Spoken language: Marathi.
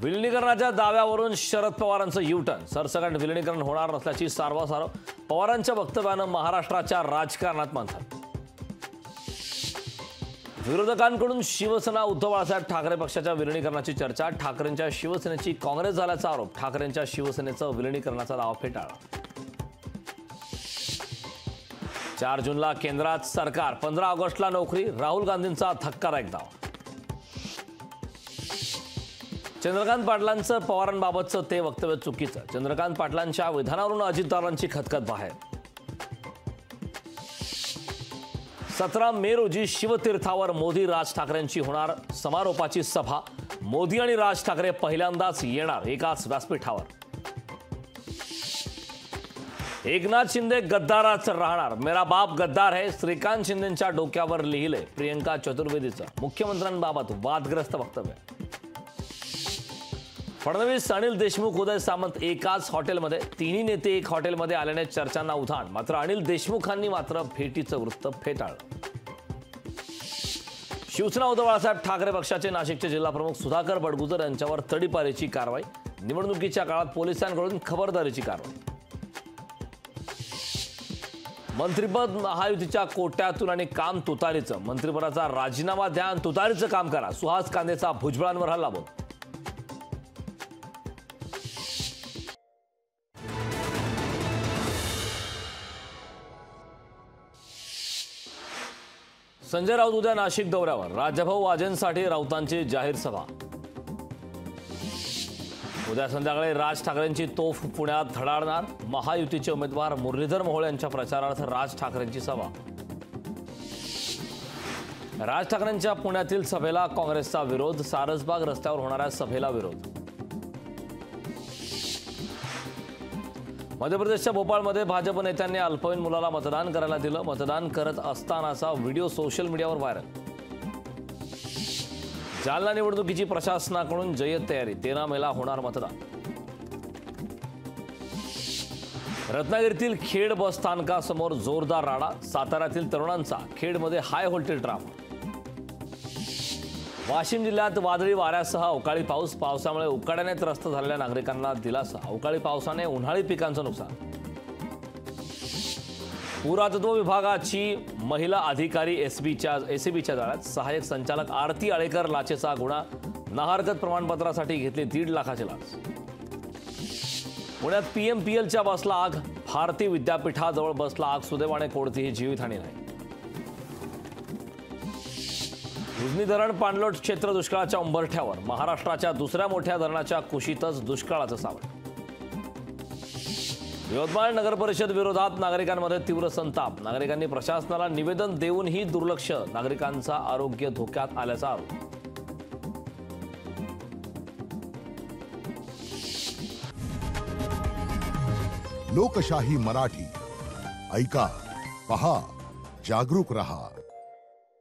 विलिनीकरणाच्या दाव्यावरून शरद पवारांचं यू-टर्न. सरसकट विलिनीकरण होणार नसल्याची सारवासारव. पवारांच्या वक्तव्यानं महाराष्ट्राच्या राजकारणात मंथन. विरोधकांकडून शिवसेना उद्धव बाळासाहेब ठाकरे पक्षाच्या विलिनीकरणाची चर्चा. ठाकरेंच्या शिवसेनेची काँग्रेस झाल्याचा आरोप. ठाकरेंच्या शिवसेनेचं विलिनीकरणाचा दावा फेटाळला. 4 जूनला केंद्रात सरकार, 15 ऑगस्टला नोकरी. राहुल गांधींचा धक्कादायक दावा. चंद्रकांत पाटलांचं पवारांबाबतचं ते वक्तव्य चुकीचं. चंद्रकांत पाटलांच्या विधानावरून अजितदारांची खतखत बाहेर. 17 मे रोजी शिवतीर्थावर मोदी राज ठाकरेंची होणार समारोपाची सभा. मोदी आणि राज ठाकरे पहिल्यांदाच येणार एकाच व्यासपीठावर. एकनाथ शिंदे गद्दाराच राहणार. मेरा बाप गद्दार है, श्रीकांत शिंदेंच्या डोक्यावर लिहिले. प्रियंका चतुर्वेदीचं मुख्यमंत्र्यांबाबत वादग्रस्त वक्तव्य. फडणवीस, अनिल देशमुख, उदय सामंत एकाच हॉटेलमध्ये. तिन्ही नेते एक हॉटेलमध्ये आल्याने चर्चांना उधाण. मात्र अनिल देशमुखांनी मात्र भेटीचं वृत्त फेटाळलं. शिवसेना उद्धव बाळासाहेब ठाकरे पक्षाचे नाशिकचे जिल्हाप्रमुख सुधाकर बडगुजर यांच्यावर तडीपारीची कारवाई. निवडणुकीच्या काळात पोलिसांकडून खबरदारीची कारवाई. मंत्रिपद महायुतीच्या कोट्यातून आणि काम तुतारीचं. मंत्रिपदाचा राजीनामा द्या आणि तुतारीचं काम करा. सुहास कांदेचा भुजबळांवर हल्ला बोल. संजय राऊत उद्या नाशिक दौऱ्यावर. राजाभाऊ वाजेंसाठी राऊतांची जाहीर सभा. उद्या संध्याकाळी राज ठाकरेंची तोफ पुण्यात धडाडणार. महायुतीचे उमेदवार मुरलीधर मोहोळ यांच्या प्रचारार्थ राज ठाकरेंची सभा. राज ठाकरेंच्या पुण्यातील सभेला काँग्रेसचा विरोध. सारसबाग रस्त्यावर होणाऱ्या सभेला विरोध. मध्य प्रदेशच्या भोपाळमध्ये भाजप नेत्यांनी अल्पवयीन मुलाला मतदान करायला दिलं. मतदान करत असतानाचा व्हिडिओ सोशल मीडियावर व्हायरल. जालना निवडणुकीची प्रशासनाकडून जय्यत तयारी. 13 मेला होणार मतदान. रत्नागिरीतील खेड बस स्थानकासमोर जोरदार राडा. साताऱ्यातील तरुणांचा खेडमध्ये हाय व्होल्टेज ड्रामा. वाशिम जिल्ह्यात वादळी वाऱ्यासह अवकाळी पाऊस. पावसामुळे उकाड्याने त्रस्त झालेल्या नागरिकांना दिलासा. अवकाळी पावसाने उन्हाळी पिकांचं नुकसान. पुरातत्व विभागाची महिला अधिकारी एसीबीच्या जाळ्यात. सहाय्यक संचालक आरती आळेकर लाचेचा गुन्हा. नाहरकत प्रमाणपत्रासाठी घेतली 1.5 लाखाची लाच. पुण्यात पीएमपीएलच्या बसला आग. भारती विद्यापीठाजवळ बसला आग. सुदैवाने कोणतीही जीवितहानी नाही. उजनी धरण पाणलोट क्षेत्र दुष्काळाच्या उंबरठ्यावर. महाराष्ट्राच्या दुसऱ्या मोठ्या धरणाच्या कुशीतच दुष्काळाचं सावट. यवतमाळ नगर परिषद विरोधात नागरिकांमध्ये तीव्र संताप. नागरिकांनी प्रशासनाला निवेदन देऊनही दुर्लक्ष. नागरिकांचा आरोग्य धोक्यात आल्याचा आरोप. लोकशाही मराठी ऐका, पहा, जागरूक रहा.